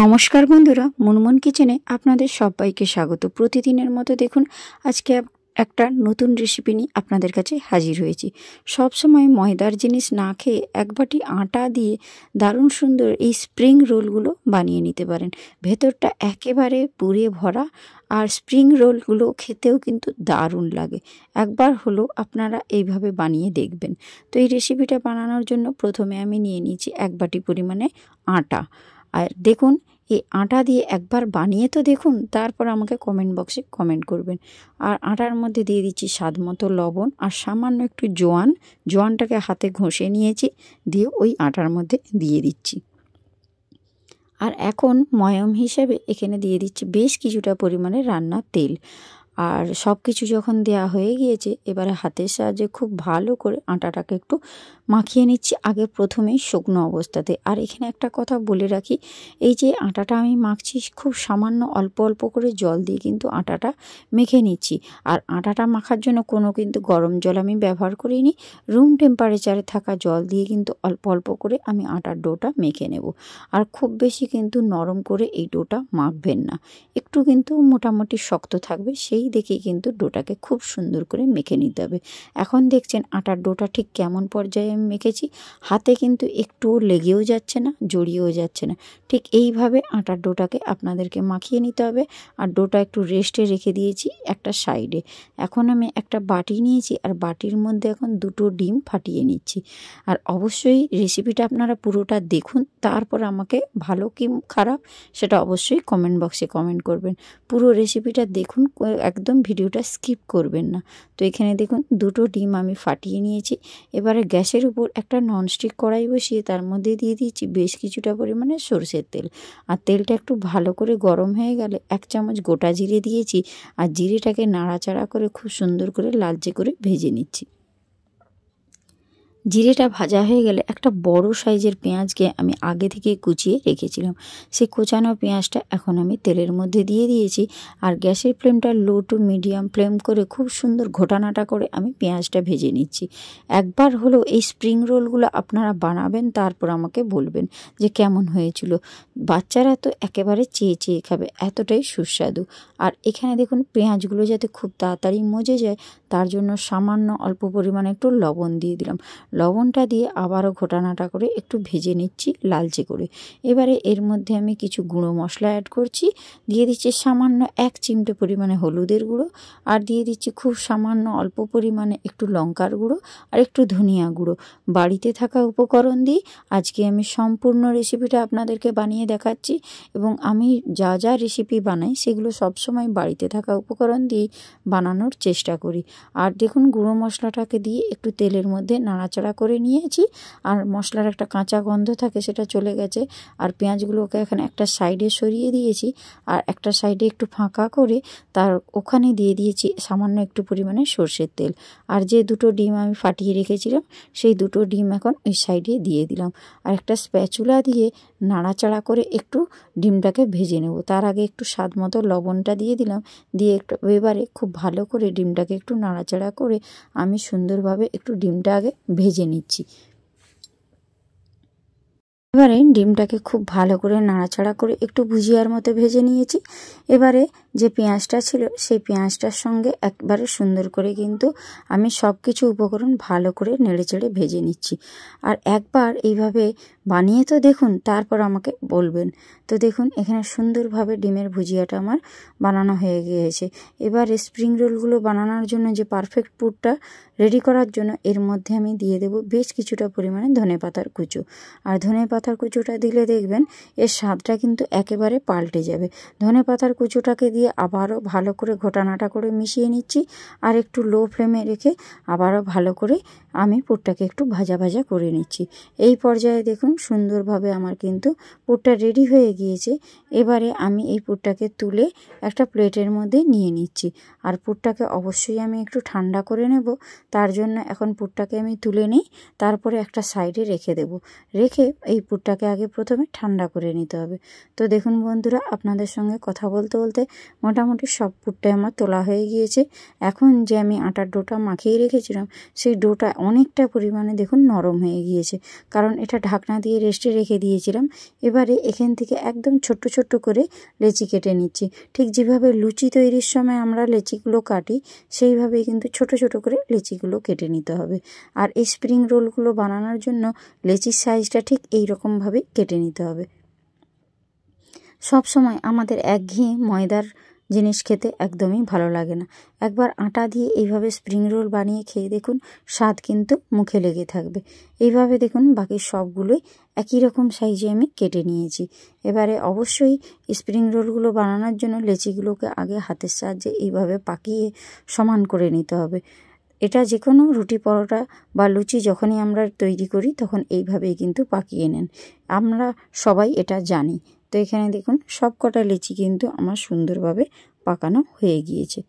নমস্কার বন্ধুরা, মুনমুন কিচেনে আপনাদের সবাইকে স্বাগত। প্রতিদিনের মতো দেখুন আজকে একটা নতুন রেসিপি নিয়ে আপনাদের কাছে হাজির হয়েছি। সবসময় ময়দার জিনিস না খেয়ে এক বাটি আটা দিয়ে দারুণ সুন্দর এই স্প্রিং রোলগুলো বানিয়ে নিতে পারেন। ভেতরটা একেবারে পুরে ভরা, আর স্প্রিং রোলগুলো খেতেও কিন্তু দারুণ লাগে। একবার হলো আপনারা এইভাবে বানিয়ে দেখবেন। তো এই রেসিপিটা বানানোর জন্য প্রথমে আমি নিয়ে নিয়েছি এক বাটি পরিমাণে আটা। আর দেখুন, এই আটা দিয়ে একবার বানিয়ে তো দেখুন, তারপর আমাকে কমেন্ট বক্সে কমেন্ট করবেন। আর আটার মধ্যে দিয়ে দিচ্ছি স্বাদ মতো লবণ আর সামান্য একটু জোয়ানটাকে হাতে ঘষে নিয়েছি, দিয়ে ওই আটার মধ্যে দিয়ে দিচ্ছি। আর এখন ময়ম হিসেবে এখানে দিয়ে দিচ্ছি বেশ কিছুটা পরিমাণে রান্নার তেল। আর সব কিছু যখন দেয়া হয়ে গিয়েছে, এবারে হাতের সাহায্যে খুব ভালো করে আটাটাকে একটু মাখিয়ে নিচ্ছি আগে প্রথমেই শুকনো অবস্থাতে। আর এখানে একটা কথা বলে রাখি, এই যে আটাটা আমি মাখছি খুব সামান্য অল্প অল্প করে জল দিয়ে কিন্তু আটাটা মেখে নিচ্ছি। আর আটাটা মাখার জন্য কোনো কিন্তু গরম জল আমি ব্যবহার করিনি, রুম টেম্পারেচারে থাকা জল দিয়ে কিন্তু অল্প অল্প করে আমি আটার ডোটা মেখে নেব। আর খুব বেশি কিন্তু নরম করে এই ডোটা মাখবেন না, একটু কিন্তু মোটামুটি শক্ত থাকবে, সেই দেখেই কিন্তু ডোটাকে খুব সুন্দর করে মেখে নিতে হবে। এখন দেখছেন আটার ডোটা ঠিক কেমন পর্যায়ে আমি মেখেছি, হাতে কিন্তু একটুও লেগেও যাচ্ছে না, জড়িয়েও যাচ্ছে না। ঠিক এইভাবে আটার ডোটাকে আপনাদেরকে মাখিয়ে নিতে হবে। আর ডোটা একটু রেস্টে রেখে দিয়েছি একটা সাইডে। এখন আমি একটা বাটি নিয়েছি, আর বাটির মধ্যে এখন দুটো ডিম ফাটিয়ে নিচ্ছি। আর অবশ্যই রেসিপিটা আপনারা পুরোটা দেখুন, তারপর আমাকে ভালো কি খারাপ সেটা অবশ্যই কমেন্ট বক্সে কমেন্ট করবেন। পুরো রেসিপিটা দেখুন, একদম ভিডিওটা স্কিপ করবেন না। তো এখানে দেখুন দুটো ডিম আমি ফাটিয়ে নিয়েছি। এবারে গ্যাসের উপর একটা ননস্টিক কড়াই বসিয়ে তার মধ্যে দিয়ে দিয়েছি বেশ কিছুটা পরিমাণে সরষের তেল। আর তেলটা একটু ভালো করে গরম হয়ে গেলে এক চামচ গোটা জিরে দিয়েছি। আর জিরেটাকে নাড়াচাড়া করে খুব সুন্দর করে লালচে করে ভেজে নিচ্ছি। জিরেটা ভাজা হয়ে গেলে একটা বড় সাইজের পেঁয়াজকে আমি আগে থেকে কুচিয়ে রেখেছিলাম, সেই কোচানো পেঁয়াজটা এখন আমি তেলের মধ্যে দিয়ে দিয়েছি। আর গ্যাসের ফ্লেমটা লো টু মিডিয়াম ফ্লেম করে খুব সুন্দর ঘোটানাটা করে আমি পেঁয়াজটা ভেজে নিচ্ছি। একবার হলো এই স্প্রিং রোলগুলো আপনারা বানাবেন, তারপর আমাকে বলবেন যে কেমন হয়েছিল। বাচ্চারা তো একেবারে চেয়ে চেয়ে খাবে, এতটাই সুস্বাদু। আর এখানে দেখুন পেঁয়াজগুলো যাতে খুব তাড়াতাড়ি মজে যায়, তার জন্য সামান্য অল্প পরিমাণে একটু লবণ দিয়ে দিলাম। লবণটা দিয়ে আবারও ঘোটানাটা করে একটু ভেজে নিচ্ছি লালচে করে। এবারে এর মধ্যে আমি কিছু গুঁড়ো মশলা অ্যাড করছি। দিয়ে দিচ্ছি সামান্য 1 চিমটে পরিমাণে হলুদের গুঁড়ো, আর দিয়ে দিচ্ছি খুব সামান্য অল্প পরিমাণে একটু লঙ্কার গুঁড়ো আর একটু ধনিয়া গুঁড়ো। বাড়িতে থাকা উপকরণ দিয়ে আজকে আমি সম্পূর্ণ রেসিপিটা আপনাদেরকে বানিয়ে দেখাচ্ছি। এবং আমি যা যা রেসিপি বানাই সেগুলো সবসময় বাড়িতে থাকা উপকরণ দিয়ে বানানোর চেষ্টা করি। আর দেখুন গুঁড়ো মশলাটাকে দিয়ে একটু তেলের মধ্যে নাড়াচাড়া করে নিয়েছি। আর মশলার একটা কাঁচা গন্ধ থাকে, সেটা চলে গেছে। আর পেঁয়াজগুলোকে এখানে একটা সাইডে সরিয়ে দিয়েছি, আর একটা সাইডে একটু ফাঁকা করে তার ওখানে দিয়ে দিয়েছি সামান্য একটু পরিমাণে সর্ষের তেল। আর যে দুটো ডিম আমি ফাটিয়ে রেখেছিলাম, সেই দুটো ডিম এখন ওই সাইডে দিয়ে দিলাম। আর একটা স্প্যাচুলা দিয়ে নাড়াচাড়া করে একটু ডিমটাকে ভেজে নেব। তার আগে একটু স্বাদ মতো লবণটা দিয়ে দিলাম, দিয়ে একটু এবারে খুব ভালো করে ডিমটাকে একটু নাড়াচাড়া করে আমি সুন্দরভাবে একটু ডিমটা আগে ভেজে নিচ্ছি। এবারে ডিমটাকে খুব ভালো করে নাড়াচাড়া করে একটু ভুজিয়ার মতো ভেজে নিয়েছি। এবারে যে পেঁয়াজটা ছিল সেই পেঁয়াজটার সঙ্গে একবারে সুন্দর করে কিন্তু আমি সব কিছু উপকরণ ভালো করে নেড়েচেড়ে ভেজে নিচ্ছি। আর একবার এইভাবে বানিয়ে তো দেখুন, তারপর আমাকে বলবেন। তো দেখুন এখানে সুন্দরভাবে ডিমের ভুজিয়াটা আমার বানানো হয়ে গিয়েছে। এবার স্প্রিং রোলগুলো বানানোর জন্য যে পারফেক্ট পুরটা রেডি করার জন্য এর মধ্যে আমি দিয়ে দেব বেশ কিছুটা পরিমাণে ধনেপাতার কুচো। আর ধনেপাতার কুচোটা দিলে দেখবেন এর স্বাদটা কিন্তু একেবারে পাল্টে যাবে। ধনেপাতার কুচোটাকে দিয়ে আবারও ভালো করে ঘোটানাটা করে মিশিয়ে নিচ্ছি। আর একটু লো ফ্লেমে রেখে আবারও ভালো করে আমি পুরটাকে একটু ভাজা ভাজা করে নিচ্ছি। এই পর্যায়ে দেখুন সুন্দরভাবে আমার কিন্তু পুরটা রেডি হয়ে গিয়েছে। এবারে আমি এই পুরটাকে তুলে একটা প্লেটের মধ্যে নিয়ে নিচ্ছি। আর পুরটাকে অবশ্যই আমি একটু ঠান্ডা করে নেব, তার জন্য এখন পুরটাকে আমি তুলে নিই, তারপরে একটা সাইডে রেখে দেব। রেখে এই পুরটাকে আগে প্রথমে ঠান্ডা করে নিতে হবে। তো দেখুন বন্ধুরা, আপনাদের সঙ্গে কথা বলতে বলতে মোটামুটি সব পুরটাই আমার তোলা হয়ে গিয়েছে। এখন যে আমি আটার ডোটা মাখিয়ে রেখেছিলাম, সেই ডোটা অনেকটা পরিমাণে দেখুন নরম হয়ে গিয়েছে, কারণ এটা ঢাকনা দিয়ে রেস্টে রেখে দিয়েছিলাম। এবারে এখান থেকে একদম ছোট্ট ছোট্ট করে লেচি কেটে নিচ্ছি। ঠিক যেভাবে লুচি তৈরির সময় আমরা লেচিগুলো কাটি, সেইভাবেই কিন্তু ছোট ছোট করে লেচিগুলো কেটে নিতে হবে। আর এই স্প্রিং রোলগুলো বানানোর জন্য লেচির সাইজটা ঠিক এই রকমভাবেই কেটে নিতে হবে। সব সময় আমাদের একঘেয়ে ময়দার জিনিস খেতে একদমই ভালো লাগে না। একবার আটা দিয়ে এইভাবে স্প্রিং রোল বানিয়ে খেয়ে দেখুন, স্বাদ কিন্তু মুখে লেগে থাকবে। এইভাবে দেখুন বাকি সবগুলোই একই রকম সাইজে আমি কেটে নিয়েছি। এবারে অবশ্যই স্প্রিং রোলগুলো বানানোর জন্য লেচিগুলোকে আগে হাতের সাহায্যে এইভাবে পাকিয়ে সমান করে নিতে হবে। এটা যে কোনো রুটি, পরোটা বা লুচি যখনই আমরা তৈরি করি তখন এইভাবেই কিন্তু পাকিয়ে নেন। আমরা সবাই এটা জানি। তো এখানে দেখুন সব কটা লিচি কিন্তু আমার সুন্দরভাবে পাকানো হয়ে গিয়েছে।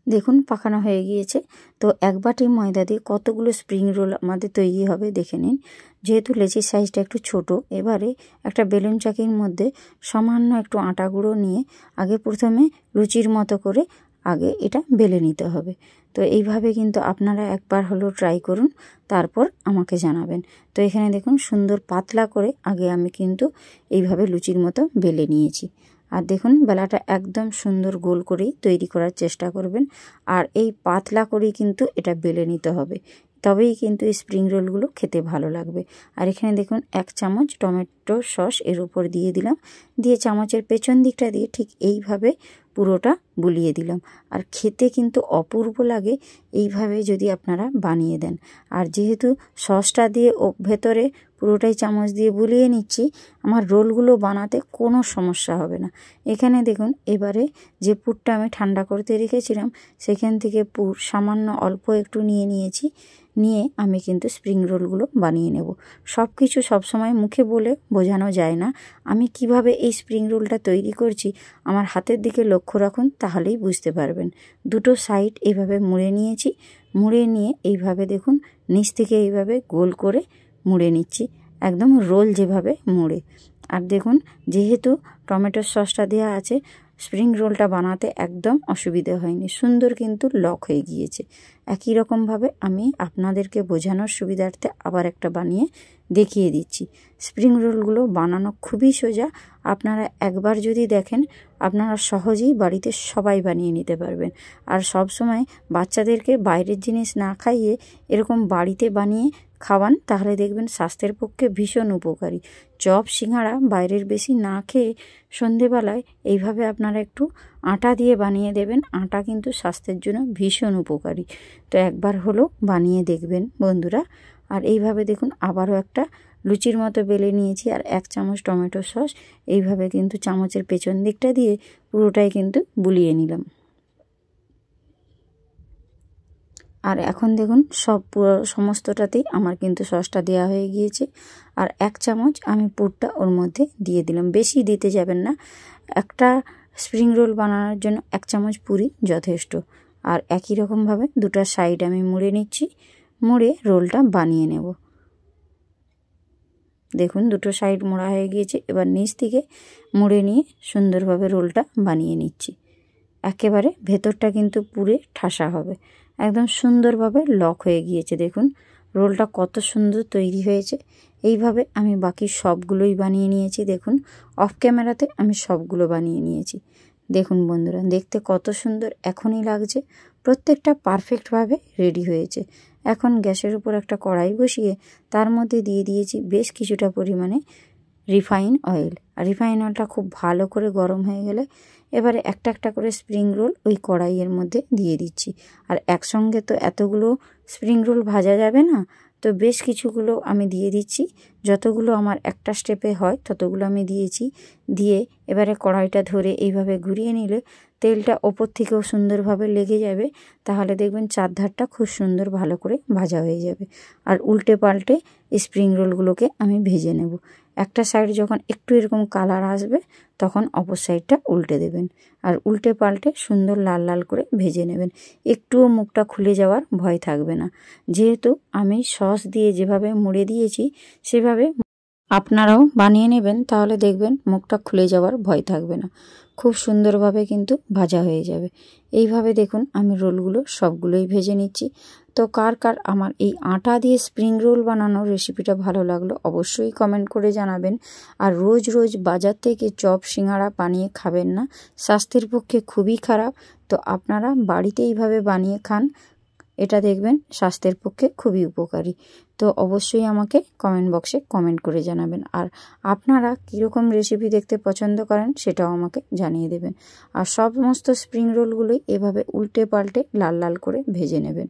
দেখুন পাকানো হয়ে গিয়েছে। তো এক বাটি ময়দা দিয়ে কতগুলো স্প্রিং রোল আমাদের তৈরি হবে দেখে নিন। যেহেতু লেচির সাইজটা একটু ছোট, এবারে একটা বেলুন চাকির মধ্যে সামান্য একটু আটা গুঁড়ো নিয়ে আগে প্রথমে লুচির মতো করে আগে এটা বেলে নিতে হবে। তো এইভাবে কিন্তু আপনারা একবার হলেও ট্রাই করুন, তারপর আমাকে জানাবেন। তো এখানে দেখুন সুন্দর পাতলা করে আগে আমি কিন্তু এইভাবে লুচির মতো বেলে নিয়েছি। আর দেখুন বেলাটা একদম সুন্দর গোল করেই তৈরি করার চেষ্টা করবেন। আর এই পাতলা করেই কিন্তু এটা বেলে নিতে হবে, তবেই কিন্তু এই স্প্রিং রোলগুলো খেতে ভালো লাগবে। আর এখানে দেখুন 1 চামচ টমেটো সস এর উপর দিয়ে দিলাম, দিয়ে চামচের পেছন দিকটা দিয়ে ঠিক এইভাবে পুরোটা বুলিয়ে দিলাম। আর খেতে কিন্তু অপূর্ব লাগে এইভাবে যদি আপনারা বানিয়ে দেন। আর যেহেতু সসটা দিয়ে ভেতরে পুরোটাই চামচ দিয়ে বুলিয়ে নিচ্ছি, আমার রোলগুলো বানাতে কোনো সমস্যা হবে না। এখানে দেখুন এবারে যে পুরটা আমি ঠান্ডা করতে রেখেছিলাম, সেখান থেকে পুর সামান্য অল্প একটু নিয়ে নিয়েছি। নিয়ে আমি কিন্তু স্প্রিং রোলগুলো বানিয়ে নেব। সব কিছু সবসময় মুখে বলে বোঝানো যায় না। আমি কিভাবে এই স্প্রিং রোলটা তৈরি করছি আমার হাতের দিকে লক্ষ্য রাখুন, তাহলেই বুঝতে পারবেন। দুটো সাইড এইভাবে মুড়ে নিয়েছি। মুড়ে নিয়ে এইভাবে দেখুন নিচ থেকে এইভাবে গোল করে মুড়ে নিচ্ছি, একদম রোল যেভাবে মুড়ে। আর দেখুন যেহেতু টমেটোর সসটা দেওয়া আছে, স্প্রিং রোলটা বানাতে একদম অসুবিধে হয়নি, সুন্দর কিন্তু লক হয়ে গিয়েছে। একই রকমভাবে আমি আপনাদেরকে বোঝানোর সুবিধার্থে আবার একটা বানিয়ে দেখিয়ে দিচ্ছি। স্প্রিং রোলগুলো বানানো খুবই সোজা। আপনারা একবার যদি দেখেন, আপনারা সহজেই বাড়িতে সবাই বানিয়ে নিতে পারবেন। আর সব সময় বাচ্চাদেরকে বাইরের জিনিস না খাইয়ে এরকম বাড়িতে বানিয়ে খাওয়ান, তাহলে দেখবেন স্বাস্থ্যের পক্ষে ভীষণ উপকারী। চপ সিঙ্গাড়া বাইরের বেশি না খেয়ে সন্ধেবেলায় এইভাবে আপনারা একটু আটা দিয়ে বানিয়ে দেবেন। আটা কিন্তু স্বাস্থ্যের জন্য ভীষণ উপকারী। তো একবার হলো বানিয়ে দেখবেন বন্ধুরা। আর এইভাবে দেখুন আবারও একটা লুচির মতো বেলে নিয়েছি। আর 1 চামচ টমেটো সস এইভাবে কিন্তু চামচের পেছন দিকটা দিয়ে পুরোটাই কিন্তু বুলিয়ে নিলাম। আর এখন দেখুন সমস্তটাতেই আমার কিন্তু সসটা দেওয়া হয়ে গিয়েছে। আর 1 চামচ আমি পুরটা ওর মধ্যে দিয়ে দিলাম, বেশি দিতে যাবেন না। একটা স্প্রিং রোল বানানোর জন্য 1 চামচ পুরই যথেষ্ট। আর একই রকমভাবে দুটো সাইড আমি মুড়ে নিচ্ছি, মুড়ে রোলটা বানিয়ে নেব। দেখুন দুটো সাইড মোড়া হয়ে গিয়েছে। এবার নিচ থেকে মুড়ে নিয়ে সুন্দরভাবে রোলটা বানিয়ে নিচ্ছি। একেবারে ভেতরটা কিন্তু পুরে ঠাসা হবে, একদম সুন্দরভাবে লক হয়ে গিয়েছে। দেখুন রোলটা কত সুন্দর তৈরি হয়েছে। এইভাবে আমি বাকি সবগুলোই বানিয়ে নিয়েছি। দেখুন অফ ক্যামেরাতে আমি সবগুলো বানিয়ে নিয়েছি। দেখুন বন্ধুরা, দেখতে কত সুন্দর এখনই লাগছে। প্রত্যেকটা পারফেক্টভাবে রেডি হয়েছে। এখন গ্যাসের উপর একটা কড়াই বসিয়ে তার মধ্যে দিয়ে দিয়েছি বেশ কিছুটা পরিমাণে রিফাইন অয়েল। আর রিফাইন অয়েলটা খুব ভালো করে গরম হয়ে গেলে এবারে একটা একটা করে স্প্রিং রোল ওই কড়াইয়ের মধ্যে দিয়ে দিচ্ছি। আর একসঙ্গে তো এতগুলো স্প্রিং রোল ভাজা যাবে না, তো বেশ কিছুগুলো আমি দিয়ে দিচ্ছি। যতগুলো আমার একটা স্টেপে হয় ততগুলো আমি দিয়েছি। দিয়ে এবারে কড়াইটা ধরে এইভাবে ঘুরিয়ে নিলে তেলটা ওপর থেকেও সুন্দরভাবে লেগে যাবে। তাহলে দেখবেন চারধারটা খুব সুন্দর ভালো করে ভাজা হয়ে যাবে। আর উল্টে পাল্টে স্প্রিং রোলগুলোকে আমি ভেজে নেব। একটা সাইড যখন একটু এরকম কালার আসবে তখন অপর সাইডটা উল্টে দেবেন, আর উল্টে পাল্টে সুন্দর লাল লাল করে ভেজে নেবেন। একটুও মুখটা খুলে যাওয়ার ভয় থাকবে না, যেহেতু আমি সস দিয়ে যেভাবে মুড়ে দিয়েছি সেভাবে আপনারাও বানিয়ে নেবেন, তাহলে দেখবেন মুখটা খুলে যাওয়ার ভয় থাকবে না। খুব সুন্দরভাবে কিন্তু ভাজা হয়ে যাবে। এইভাবে দেখুন আমি রোলগুলো সবগুলোই ভেজে নিচ্ছি। তো কার কার আমার এই আটা দিয়ে স্প্রিং রোল বানানোর রেসিপিটা ভালো লাগলো অবশ্যই কমেন্ট করে জানাবেন। আর রোজ রোজ বাজার থেকে চপ সিঙ্গাড়া বানিয়ে খাবেন না, স্বাস্থ্যের পক্ষে খুবই খারাপ। তো আপনারা বাড়িতে এইভাবে বানিয়ে খান, এটা দেখবেন স্বাস্থ্যের পক্ষে খুবই উপকারী। তো অবশ্যই আমাকে কমেন্ট বক্সে কমেন্ট করে জানাবেন। আর আপনারা কীরকম রেসিপি দেখতে পছন্দ করেন সেটাও আমাকে জানিয়ে দেবেন। আর সমস্ত স্প্রিং রোলগুলোই এভাবে উল্টে পাল্টে লাল লাল করে ভেজে নেবেন।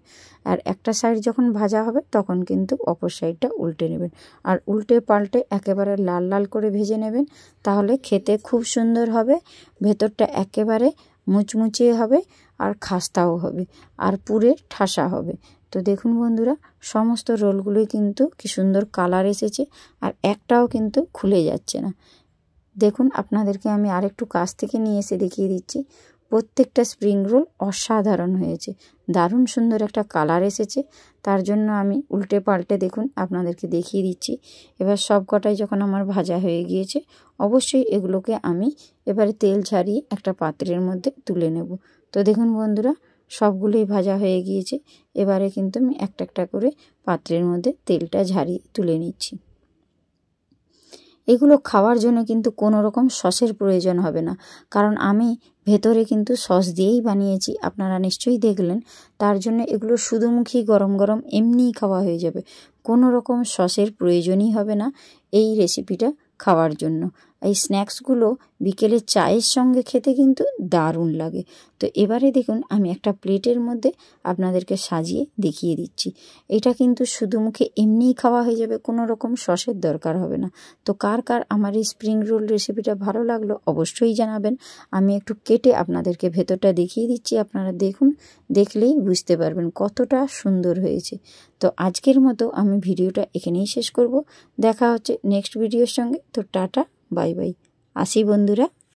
আর একটা সাইড যখন ভাজা হবে তখন কিন্তু অপর সাইডটা উল্টে নেবেন, আর উল্টে পাল্টে একেবারে লাল লাল করে ভেজে নেবেন। তাহলে খেতে খুব সুন্দর হবে, ভেতরটা একেবারে মুচমুচে হবে আর খাস্তাও হবে আর পুরে ঠাসা হবে। তো দেখুন বন্ধুরা, সমস্ত রোলগুলোই কিন্তু কি সুন্দর কালার এসেছে, আর একটাও কিন্তু খুলে যাচ্ছে না। দেখুন আপনাদেরকে আমি আরেকটু কাছ থেকে নিয়ে এসে দেখিয়ে দিচ্ছি। প্রত্যেকটা স্প্রিং রোল অসাধারণ হয়েছে, দারুণ সুন্দর একটা কালার এসেছে। তার জন্য আমি উল্টে পাল্টে দেখুন আপনাদেরকে দেখিয়ে দিচ্ছি। এবার সব কটাই যখন আমার ভাজা হয়ে গিয়েছে, অবশ্যই এগুলোকে আমি এবারে তেল ঝারিয়ে একটা পাত্রের মধ্যে তুলে নেব। তো দেখুন বন্ধুরা, সবগুলোই ভাজা হয়ে গিয়েছে। এবারে কিন্তু আমি একটা একটা করে পাত্রের মধ্যে তেলটা ঝারিয়ে তুলে নিচ্ছি। এগুলো খাওয়ার জন্য কিন্তু কোনো রকম সসের প্রয়োজন হবে না, কারণ আমি ভেতরে কিন্তু সস দিয়েই বানিয়েছি, আপনারা নিশ্চয়ই দেখলেন। তার জন্য এগুলো শুধুমুখী গরম গরম এমনিই খাওয়া হয়ে যাবে, কোনো রকম সসের প্রয়োজনই হবে না এই রেসিপিটা খাওয়ার জন্য। এই স্ন্যাক্সগুলো বিকেলে চায়ের সঙ্গে খেতে কিন্তু দারুণ লাগে। তো এবারে দেখুন আমি একটা প্লেটের মধ্যে আপনাদেরকে সাজিয়ে দেখিয়ে দিচ্ছি। এটা কিন্তু শুধু মুখে এমনিই খাওয়া হয়ে যাবে, কোনো রকম সসের দরকার হবে না। তো কার কার আমার এই স্প্রিং রোল রেসিপিটা ভালো লাগলো অবশ্যই জানাবেন। আমি একটু কেটে আপনাদেরকে ভেতরটা দেখিয়ে দিচ্ছি, আপনারা দেখুন, দেখলেই বুঝতে পারবেন কতটা সুন্দর হয়েছে। তো আজকের মতো আমি ভিডিওটা এখানেই শেষ করব। দেখা হচ্ছে নেক্সট ভিডিওর সঙ্গে। তো টাটা, বাই বাই, আসি বন্ধুরা।